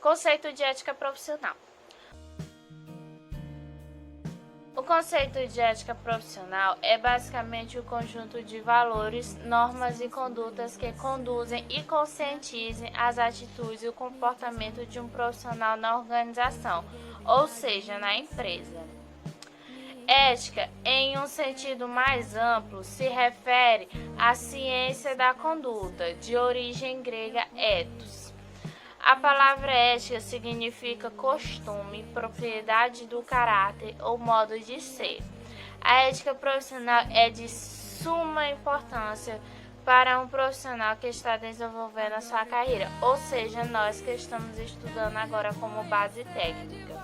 Conceito de ética profissional. O conceito de ética profissional é basicamente o conjunto de valores, normas e condutas que conduzem e conscientizem as atitudes e o comportamento de um profissional na organização, ou seja, na empresa. Ética, em um sentido mais amplo, se refere à ciência da conduta, de origem grega ethos. A palavra ética significa costume, propriedade do caráter ou modo de ser. A ética profissional é de suma importância para um profissional que está desenvolvendo a sua carreira, ou seja, nós que estamos estudando agora como base técnica.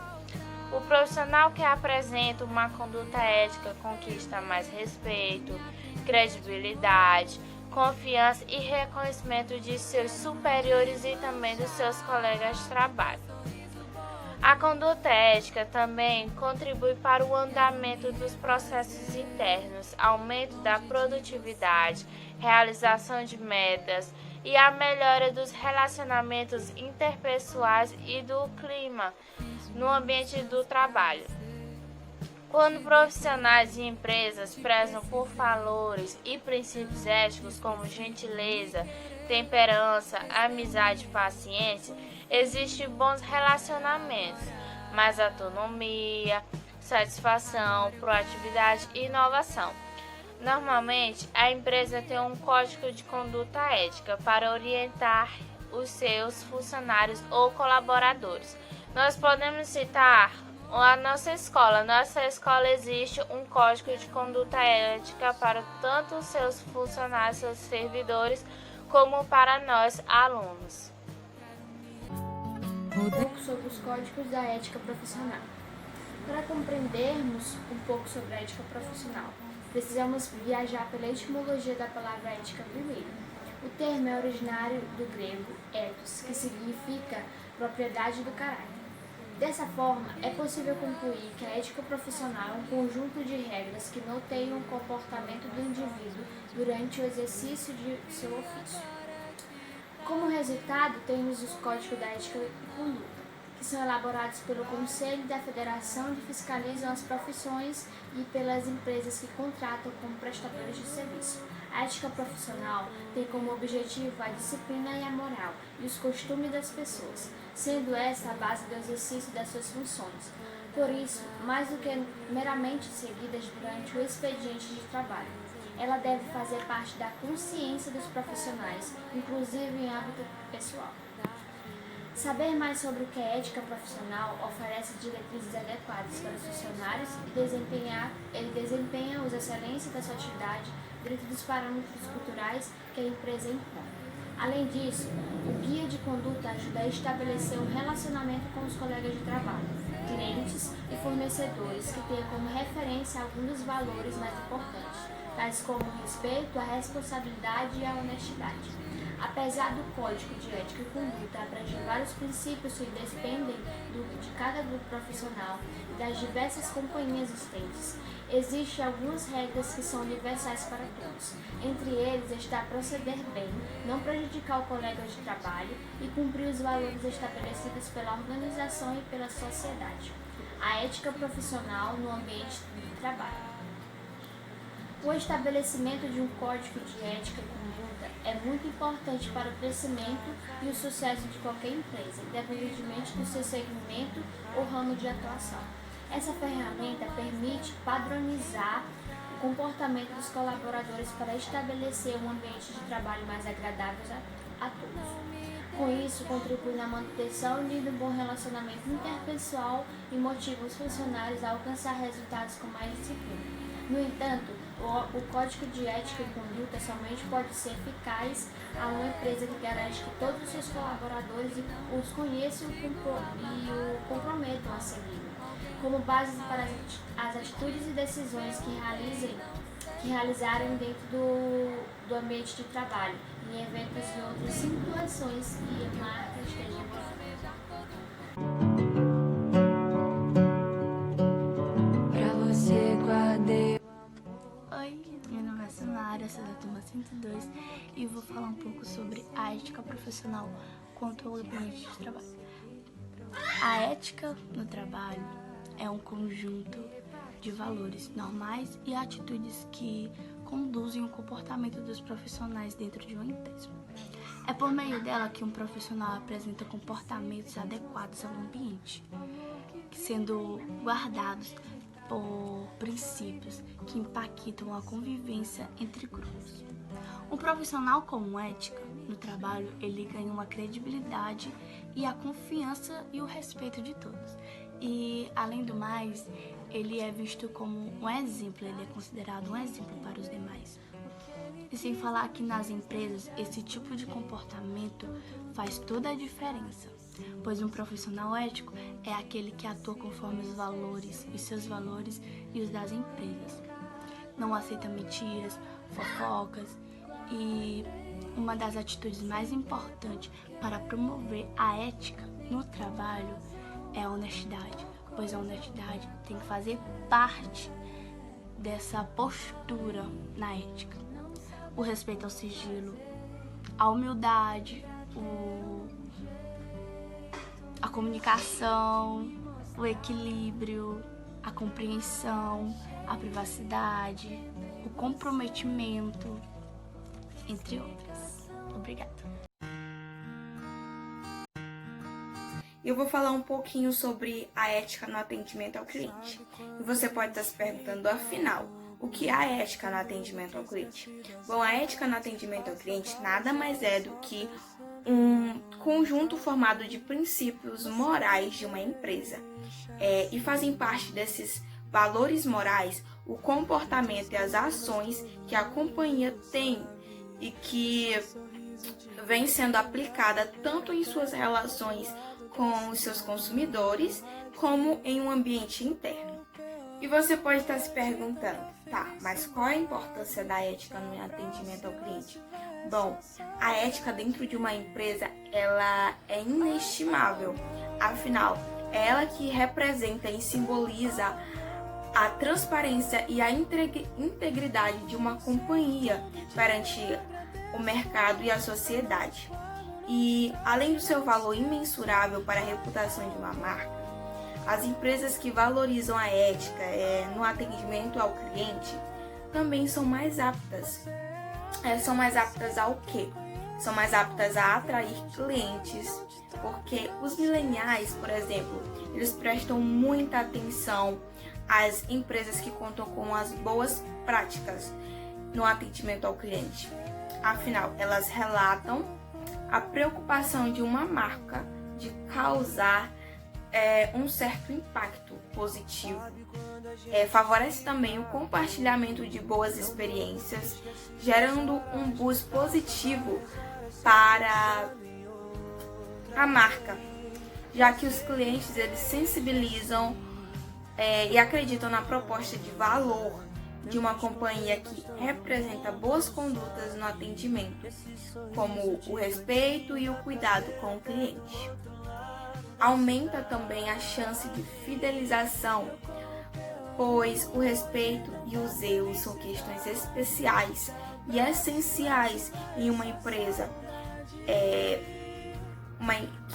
O profissional que apresenta uma conduta ética conquista mais respeito, credibilidade, confiança e reconhecimento de seus superiores e também dos seus colegas de trabalho. A conduta ética também contribui para o andamento dos processos internos, aumento da produtividade, realização de metas e a melhora dos relacionamentos interpessoais e do clima no ambiente do trabalho. Quando profissionais e empresas prezam por valores e princípios éticos como gentileza, temperança, amizade e paciência, existem bons relacionamentos, mais autonomia, satisfação, proatividade e inovação. Normalmente, a empresa tem um código de conduta ética para orientar os seus funcionários ou colaboradores. Nós podemos citar a nossa escola. Nossa escola existe um código de conduta ética para tanto os seus funcionários, seus servidores, como para nós, alunos. Um pouco sobre os códigos da ética profissional. Para compreendermos um pouco sobre a ética profissional, precisamos viajar pela etimologia da palavra ética primeiro. O termo é originário do grego ethos, que significa propriedade do caráter. Dessa forma, é possível concluir que a ética profissional é um conjunto de regras que norteiam o comportamento do indivíduo durante o exercício de seu ofício. Como resultado, temos os Códigos da Ética e Conduta, que são elaborados pelo Conselho da Federação que fiscalizam as profissões e pelas empresas que contratam como prestadores de serviço. A ética profissional tem como objetivo a disciplina e a moral e os costumes das pessoas, sendo essa a base do exercício das suas funções. Por isso, mais do que meramente seguidas durante o expediente de trabalho, ela deve fazer parte da consciência dos profissionais, inclusive em âmbito pessoal. Saber mais sobre o que é ética profissional oferece diretrizes adequadas para os funcionários e ele desempenha as excelências da sua atividade dentro dos parâmetros culturais que a empresa impõe. Além disso, o guia de conduta ajuda a estabelecer um relacionamento com os colegas de trabalho, clientes e fornecedores que tenham como referência alguns dos valores mais importantes, tais como o respeito, a responsabilidade e a honestidade. Apesar do Código de Ética e Conduta abranger vários princípios que dependem de cada grupo profissional e das diversas companhias existentes, existem algumas regras que são universais para todos. Entre eles está proceder bem, não prejudicar o colega de trabalho e cumprir os valores estabelecidos pela organização e pela sociedade. A ética profissional no ambiente de trabalho. O estabelecimento de um código de ética e conduta é muito importante para o crescimento e o sucesso de qualquer empresa, independentemente do seu segmento ou ramo de atuação. Essa ferramenta permite padronizar o comportamento dos colaboradores para estabelecer um ambiente de trabalho mais agradável a todos. Com isso, contribui na manutenção de um bom relacionamento interpessoal e motiva os funcionários a alcançar resultados com mais disciplina. No entanto, o Código de Ética e Conduta somente pode ser eficaz a uma empresa que garante que todos os seus colaboradores os conheçam e o comprometam a seguir, como base para as atitudes e decisões que realizarem dentro do ambiente de trabalho, em eventos e outras situações que a marca esteja envolvida. Eu sou da turma 102 e vou falar um pouco sobre a ética profissional quanto ao ambiente de trabalho. A ética no trabalho é um conjunto de valores normais e atitudes que conduzem o comportamento dos profissionais dentro de uma empresa. É por meio dela que um profissional apresenta comportamentos adequados ao ambiente, sendo guardados por princípios que impactam a convivência entre grupos. Um profissional com ética no trabalho, ele ganha uma credibilidade e a confiança e o respeito de todos. E, além do mais, ele é visto como um exemplo, ele é considerado um exemplo para os demais. E sem falar que nas empresas, esse tipo de comportamento faz toda a diferença, pois um profissional ético é aquele que atua conforme os seus valores e os das empresas. Não aceita mentiras, fofocas e uma das atitudes mais importantes para promover a ética no trabalho é a honestidade, pois a honestidade tem que fazer parte dessa postura na ética. O respeito ao sigilo, a humildade, a comunicação, o equilíbrio, a compreensão, a privacidade, o comprometimento, entre outras. Obrigada. Eu vou falar um pouquinho sobre a ética no atendimento ao cliente. E você pode estar se perguntando, afinal, o que é a ética no atendimento ao cliente? Bom, a ética no atendimento ao cliente nada mais é do que um conjunto formado de princípios morais de uma empresa. E fazem parte desses valores morais o comportamento e as ações que a companhia tem e que vem sendo aplicada tanto em suas relações com os seus consumidores como em um ambiente interno. E você pode estar se perguntando, tá, mas qual é a importância da ética no atendimento ao cliente? Bom, a ética dentro de uma empresa, ela é inestimável. Afinal, é ela que representa e simboliza a transparência e a integridade de uma companhia perante o mercado e a sociedade. E, além do seu valor imensurável para a reputação de uma marca, as empresas que valorizam a ética no atendimento ao cliente também são mais aptas. São mais aptas ao quê? São mais aptas a atrair clientes, porque os millennials, por exemplo, eles prestam muita atenção às empresas que contam com as boas práticas no atendimento ao cliente. Afinal, elas relatam a preocupação de uma marca de causar um certo impacto positivo. Favorece também o compartilhamento de boas experiências, gerando um boost positivo para a marca, já que os clientes eles sensibilizam e acreditam na proposta de valor de uma companhia que representa boas condutas no atendimento, como o respeito e o cuidado com o cliente. Aumenta também a chance de fidelização, pois o respeito e o zelo são questões especiais e essenciais em uma empresa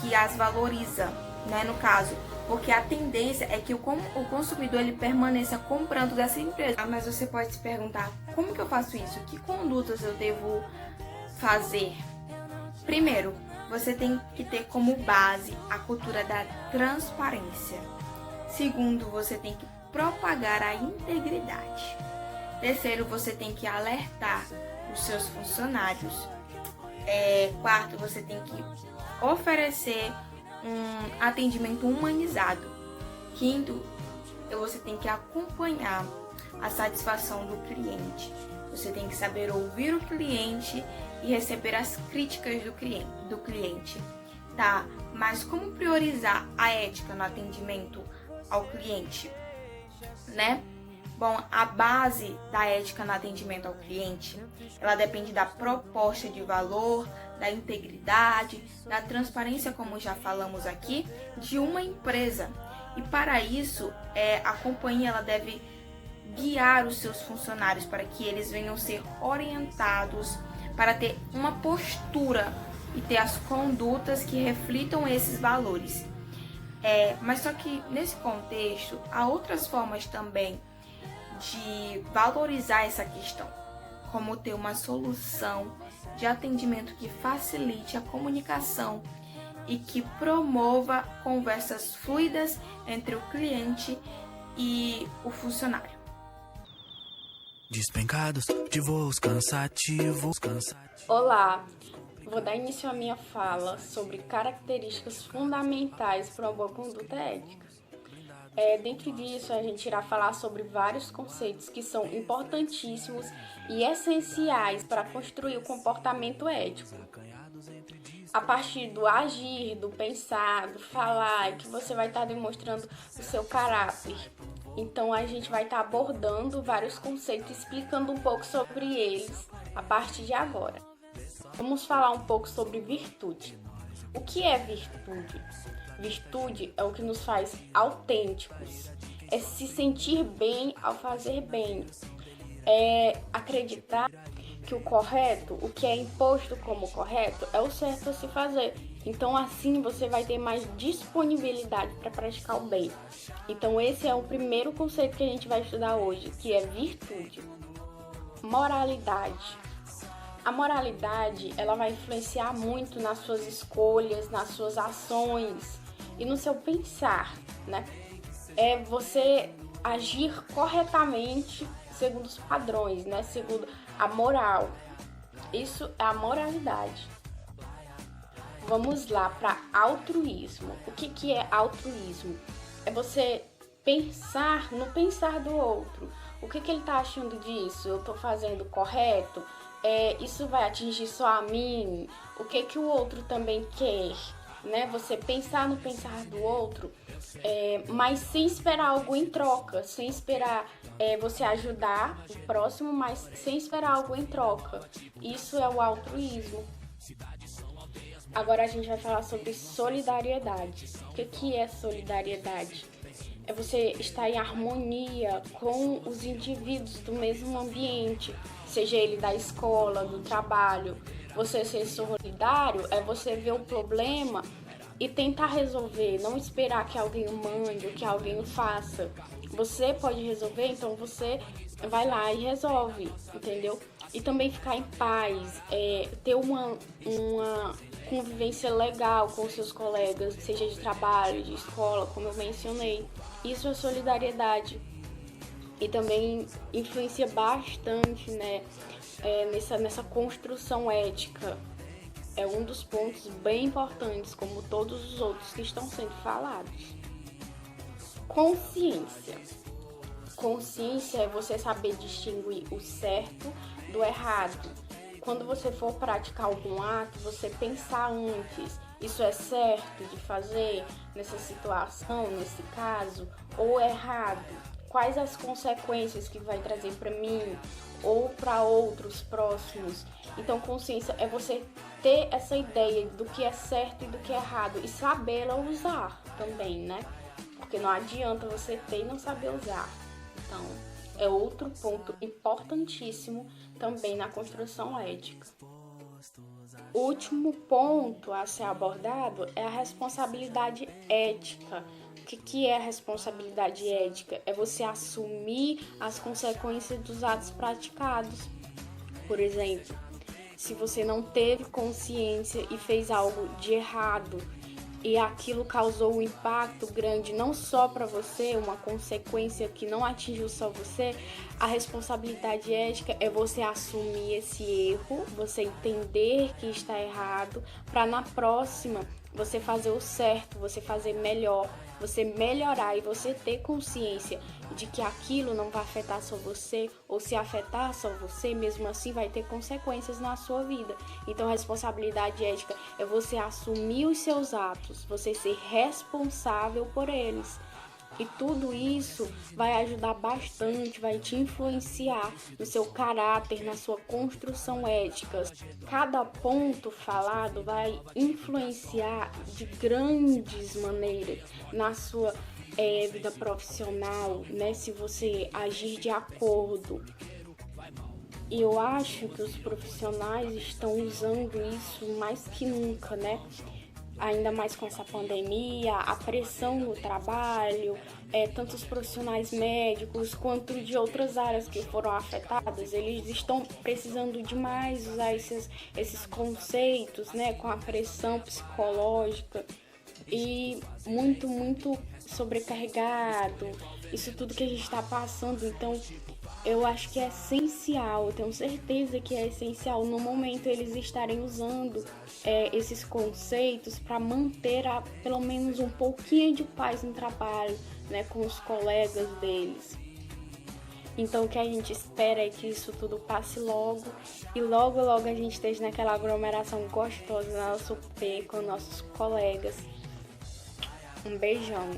que as valoriza, né, no caso, porque a tendência é que o consumidor ele permaneça comprando dessa empresa. Mas você pode se perguntar, como que eu faço isso? Que condutas eu devo fazer? Primeiro, você tem que ter como base a cultura da transparência. Segundo, você tem que propagar a integridade. Terceiro, você tem que alertar os seus funcionários. Quarto, você tem que oferecer um atendimento humanizado. Quinto, você tem que acompanhar a satisfação do cliente. Você tem que saber ouvir o cliente e receber as críticas do cliente, tá? Mas como priorizar a ética no atendimento ao cliente, né? Bom, a base da ética no atendimento ao cliente, ela depende da proposta de valor, da integridade, da transparência, como já falamos aqui, de uma empresa. E para isso, a companhia ela deve guiar os seus funcionários para que eles venham ser orientados para ter uma postura e ter as condutas que reflitam esses valores. Mas só que nesse contexto, há outras formas também de valorizar essa questão, como ter uma solução de atendimento que facilite a comunicação e que promova conversas fluidas entre o cliente e o funcionário. Despencados de voos cansativos. Olá, vou dar início à minha fala sobre características fundamentais para uma boa conduta ética. Dentro disso, a gente irá falar sobre vários conceitos que são importantíssimos e essenciais para construir o comportamento ético. A partir do agir, do pensar, do falar, que você vai estar demonstrando o seu caráter. Então, a gente vai estar abordando vários conceitos, explicando um pouco sobre eles a partir de agora. Vamos falar um pouco sobre virtude. O que é virtude? Virtude é o que nos faz autênticos, é se sentir bem ao fazer bem, é acreditar que o correto, o que é imposto como correto, é o certo a se fazer. Então, assim, você vai ter mais disponibilidade para praticar o bem. Então, esse é o primeiro conceito que a gente vai estudar hoje, que é virtude. Moralidade. A moralidade, ela vai influenciar muito nas suas escolhas, nas suas ações e no seu pensar, né? É você agir corretamente segundo os padrões, né? Segundo a moral. Isso é a moralidade. Vamos lá para altruísmo. O que é altruísmo? É você pensar no pensar do outro. O que ele está achando disso? Eu estou fazendo correto? Isso vai atingir só a mim? O que o outro também quer? Né? Você pensar no pensar do outro, mas sem esperar algo em troca, sem esperar você ajudar o próximo, mas sem esperar algo em troca. Isso é o altruísmo. Agora a gente vai falar sobre solidariedade. O que é solidariedade? É você estar em harmonia com os indivíduos do mesmo ambiente, seja ele da escola, do trabalho. Você ser solidário é você ver o problema e tentar resolver, não esperar que alguém o mande ou que alguém o faça. Você pode resolver, então você vai lá e resolve, entendeu? E também ficar em paz, ter uma convivência legal com seus colegas, seja de trabalho, de escola, como eu mencionei. Isso é solidariedade. E também influencia bastante, né, nessa construção ética. É um dos pontos bem importantes, como todos os outros que estão sendo falados. Consciência. Consciência é você saber distinguir o certo do errado. Quando você for praticar algum ato, você pensar antes, isso é certo de fazer nessa situação, nesse caso, ou errado? Quais as consequências que vai trazer para mim ou para outros próximos? Então, consciência é você ter essa ideia do que é certo e do que é errado e sabê-la usar também, né? Porque não adianta você ter e não saber usar. Então, é outro ponto importantíssimo também na construção ética. O último ponto a ser abordado é a responsabilidade ética. O que é a responsabilidade ética? É você assumir as consequências dos atos praticados. Por exemplo, se você não teve consciência e fez algo de errado e aquilo causou um impacto grande não só para você, uma consequência que não atingiu só você, a responsabilidade ética é você assumir esse erro, você entender que está errado, para na próxima você fazer o certo, você fazer melhor, você melhorar e você ter consciência de que aquilo não vai afetar só você, ou se afetar só você, mesmo assim vai ter consequências na sua vida. Então, responsabilidade ética é você assumir os seus atos, você ser responsável por eles. E tudo isso vai ajudar bastante, vai te influenciar no seu caráter, na sua construção ética. Cada ponto falado vai influenciar de grandes maneiras na sua vida profissional, né? Se você agir de acordo. E eu acho que os profissionais estão usando isso mais que nunca, né? ainda mais com essa pandemia, a pressão no trabalho, tanto os profissionais médicos quanto de outras áreas que foram afetadas, eles estão precisando demais usar esses conceitos, né, com a pressão psicológica e muito sobrecarregado, isso tudo que a gente está passando. Então, eu acho que é essencial, eu tenho certeza que é essencial no momento eles estarem usando esses conceitos para manter pelo menos um pouquinho de paz no trabalho, né, com os colegas deles. Então o que a gente espera é que isso tudo passe logo e logo a gente esteja naquela aglomeração gostosa no nosso P com nossos colegas. Um beijão.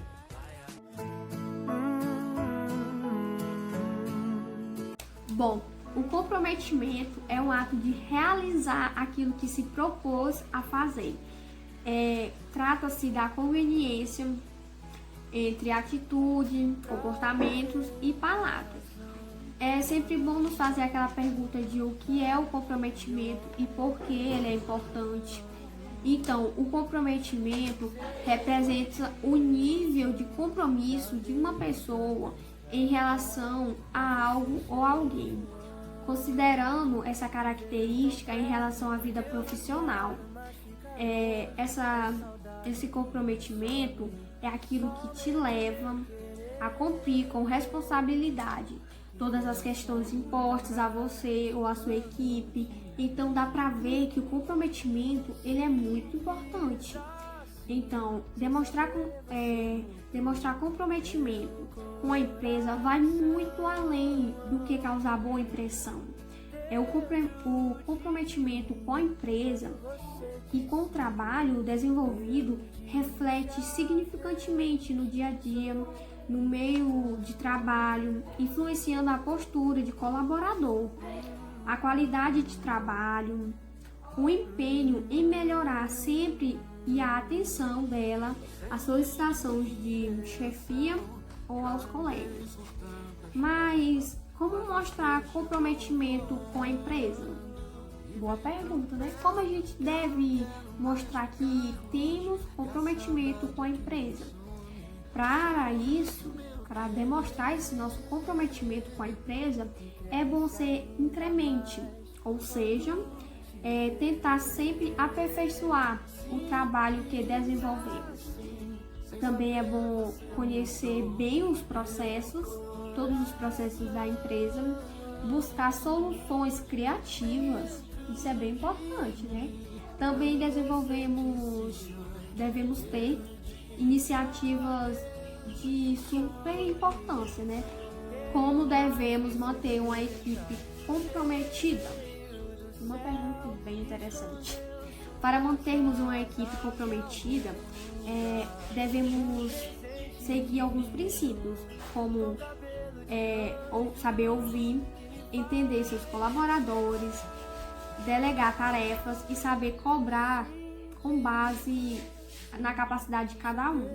Bom, o comprometimento é um ato de realizar aquilo que se propôs a fazer. Trata-se da conveniência entre atitude, comportamentos e palavras. É sempre bom nos fazer aquela pergunta de o que é o comprometimento e por que ele é importante. Então, o comprometimento representa o nível de compromisso de uma pessoa em relação a algo ou alguém, considerando essa característica em relação à vida profissional. Esse comprometimento é aquilo que te leva a cumprir com responsabilidade todas as questões impostas a você ou à sua equipe. Então dá para ver que o comprometimento ele é muito importante. Então, demonstrar comprometimento com a empresa vai muito além do que causar boa impressão. O comprometimento com a empresa e com o trabalho desenvolvido reflete significantemente no dia a dia, no meio de trabalho, influenciando a postura de colaborador, a qualidade de trabalho, o empenho em melhorar sempre e a atenção dela às solicitações de chefia ou aos colegas. Mas como mostrar comprometimento com a empresa? Boa pergunta, né? Como a gente deve mostrar que temos comprometimento com a empresa? Para isso, para demonstrar esse nosso comprometimento com a empresa, é bom ser incremente, ou seja, tentar sempre aperfeiçoar o trabalho que desenvolvemos. Também é bom conhecer bem os processos, todos os processos da empresa, buscar soluções criativas, isso é bem importante, né? Também devemos ter iniciativas de super importância, né? Como devemos manter uma equipe comprometida? Uma pergunta bem interessante. Para mantermos uma equipe comprometida, devemos seguir alguns princípios, como saber ouvir, entender seus colaboradores, delegar tarefas e saber cobrar com base na capacidade de cada um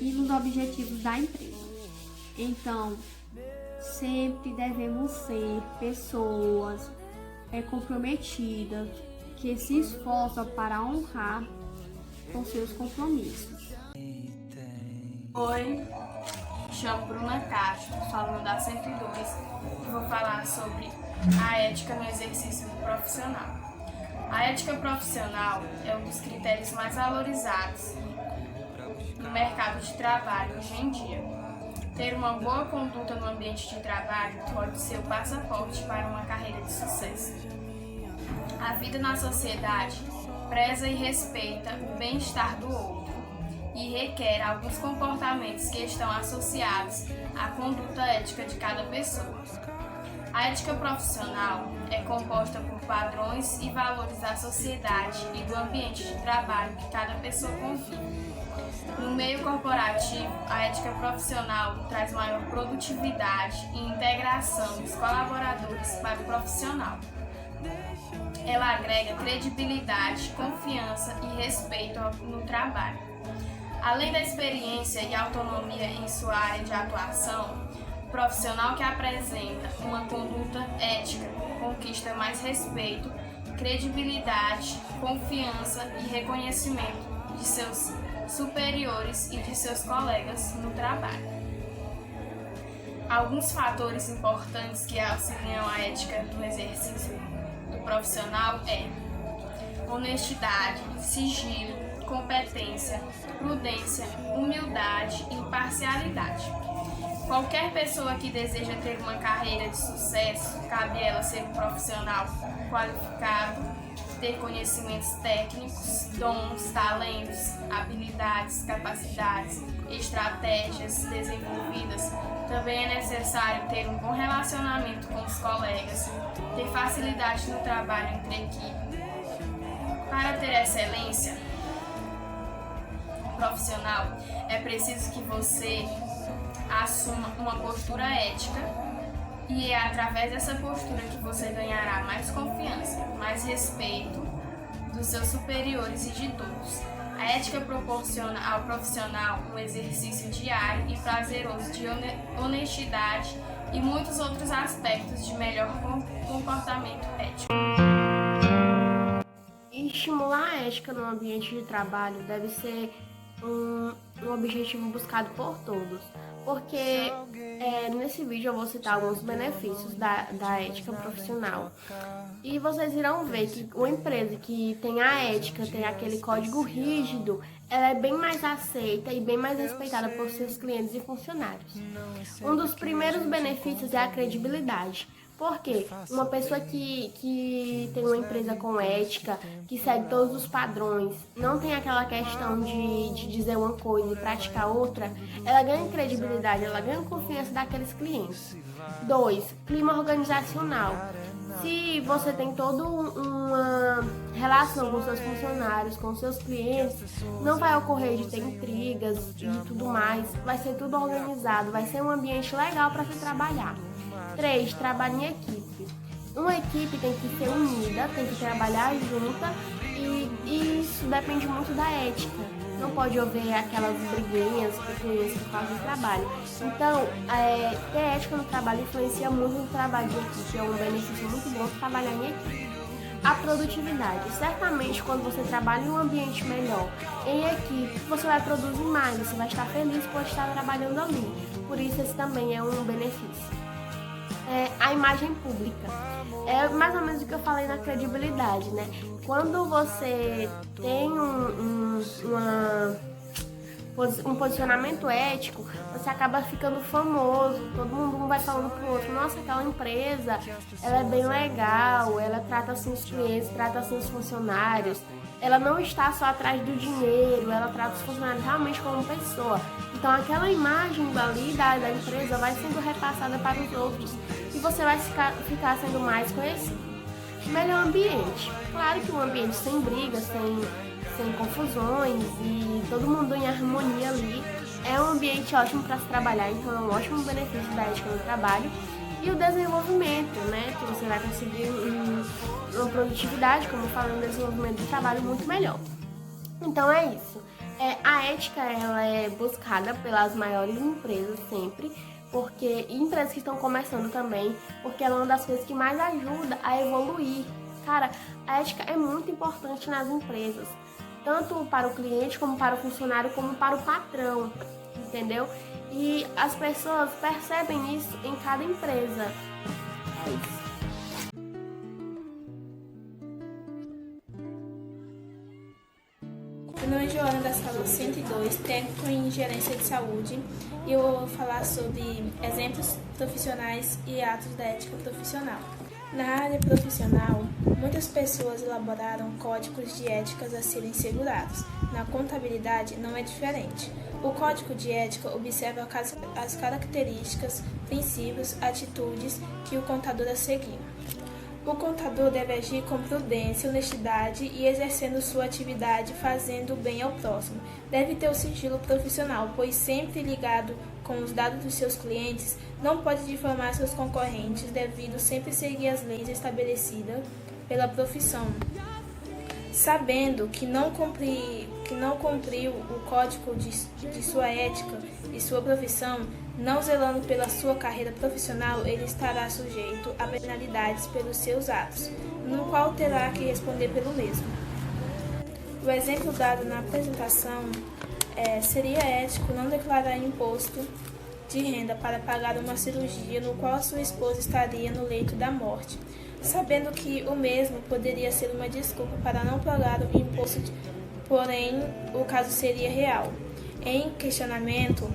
e nos objetivos da empresa. Então, sempre devemos ser pessoas comprometidas, que se esforçam para honrar com seus compromissos. Oi, chamo Bruna Castro, sou aluna da 102 e vou falar sobre a ética no exercício profissional. A ética profissional é um dos critérios mais valorizados no mercado de trabalho hoje em dia. Ter uma boa conduta no ambiente de trabalho pode ser o passaporte para uma carreira de sucesso. A vida na sociedade preza e respeita o bem-estar do outro e requer alguns comportamentos que estão associados à conduta ética de cada pessoa. A ética profissional é composta por padrões e valores da sociedade e do ambiente de trabalho que cada pessoa convive. No meio corporativo, a ética profissional traz maior produtividade e integração dos colaboradores para o profissional. Ela agrega credibilidade, confiança e respeito no trabalho. Além da experiência e autonomia em sua área de atuação, o profissional que apresenta uma conduta ética conquista mais respeito, credibilidade, confiança e reconhecimento de seus superiores e de seus colegas no trabalho. Alguns fatores importantes que auxiliam a ética no exercício do profissional é honestidade, sigilo, competência, prudência, humildade e imparcialidade. Qualquer pessoa que deseja ter uma carreira de sucesso, cabe a ela ser um profissional qualificado, ter conhecimentos técnicos, dons, talentos, habilidades, capacidades, estratégias desenvolvidas. Também é necessário ter um bom relacionamento com os colegas, ter facilidade no trabalho entre equipe. Para ter excelência profissional, é preciso que você assuma uma postura ética, e é através dessa postura que você ganhará mais confiança, mais respeito dos seus superiores e de todos. A ética proporciona ao profissional um exercício diário e prazeroso de honestidade e muitos outros aspectos de melhor comportamento ético. Estimular a ética no ambiente de trabalho deve ser um objetivo buscado por todos, porque nesse vídeo eu vou citar alguns benefícios da ética profissional. E vocês irão ver que uma empresa que tem a ética, tem aquele código rígido, ela é bem mais aceita e bem mais respeitada por seus clientes e funcionários. Um dos primeiros benefícios é a credibilidade. Porque uma pessoa que tem uma empresa com ética, que segue todos os padrões, não tem aquela questão de dizer uma coisa e praticar outra, ela ganha credibilidade, ela ganha confiança daqueles clientes. 2. Clima organizacional. Se você tem toda uma relação com seus funcionários, com seus clientes, não vai ocorrer de ter intrigas e tudo mais, vai ser tudo organizado, vai ser um ambiente legal para se trabalhar. 3. Trabalho em equipe. Uma equipe tem que ser unida, tem que trabalhar junta e isso depende muito da ética. Não pode haver aquelas briguinhas por causa do trabalho. Então, ter ética no trabalho influencia muito no trabalho de equipe. É um benefício muito bom trabalhar em equipe. A produtividade. Certamente, quando você trabalha em um ambiente melhor, em equipe, você vai produzir mais, você vai estar feliz por estar trabalhando ali. Por isso, esse também é um benefício. A imagem pública. É mais ou menos o que eu falei na credibilidade, né? Quando você tem um posicionamento ético, você acaba ficando famoso, todo mundo vai falando pro outro, nossa, aquela empresa, ela é bem legal, ela trata assim os clientes, trata assim os funcionários, ela não está só atrás do dinheiro, ela trata os funcionários realmente como pessoa. Então aquela imagem ali da empresa vai sendo repassada para os outros e você vai ficar sendo mais conhecido. Melhor ambiente. Claro que um ambiente sem brigas, sem confusões e todo mundo em harmonia ali é um ambiente ótimo para se trabalhar, então é um ótimo benefício da ética no trabalho. E o desenvolvimento, né, que você vai conseguir uma produtividade, como eu falei, um desenvolvimento do trabalho muito melhor. Então é isso. A ética ela é buscada pelas maiores empresas sempre, porque empresas que estão começando também, porque ela é uma das coisas que mais ajuda a evoluir. Cara, a ética é muito importante nas empresas, tanto para o cliente, como para o funcionário, como para o patrão, entendeu? E as pessoas percebem isso em cada empresa. É isso. Meu nome é Joana, da sala 102, técnico em gerência de saúde, e eu vou falar sobre exemplos profissionais e atos da ética profissional. Na área profissional, muitas pessoas elaboraram códigos de éticas a serem segurados. Na contabilidade não é diferente. O código de ética observa as características, princípios, atitudes que o contador a seguir. O contador deve agir com prudência, honestidade e exercendo sua atividade fazendo o bem ao próximo. Deve ter o sigilo profissional, pois sempre ligado com os dados dos seus clientes, não pode difamar seus concorrentes, devido sempre seguir as leis estabelecidas pela profissão. Sabendo que não cumpriu o código de sua ética e sua profissão, não zelando pela sua carreira profissional, ele estará sujeito a penalidades pelos seus atos, no qual terá que responder pelo mesmo. O exemplo dado na apresentação seria ético não declarar imposto de renda para pagar uma cirurgia no qual sua esposa estaria no leito da morte, sabendo que o mesmo poderia ser uma desculpa para não pagar o imposto, porém o caso seria real. Em questionamento,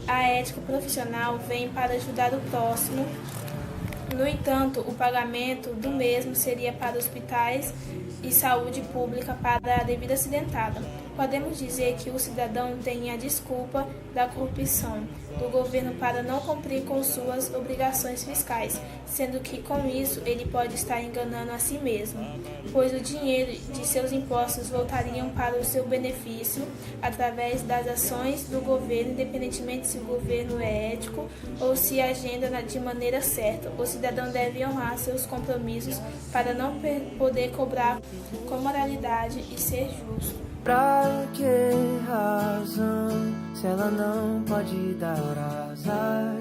a ética profissional vem para ajudar o próximo. No entanto, o pagamento do mesmo seria para hospitais e saúde pública para a devida acidentada. Podemos dizer que o cidadão tem a desculpa da corrupção do governo para não cumprir com suas obrigações fiscais, sendo que com isso ele pode estar enganando a si mesmo, pois o dinheiro de seus impostos voltariam para o seu benefício através das ações do governo, independentemente se o governo é ético ou se agenda de maneira certa. O cidadão deve honrar seus compromissos para não poder cobrar com moralidade e ser justo. Pra que razão, se ela não pode dar azar?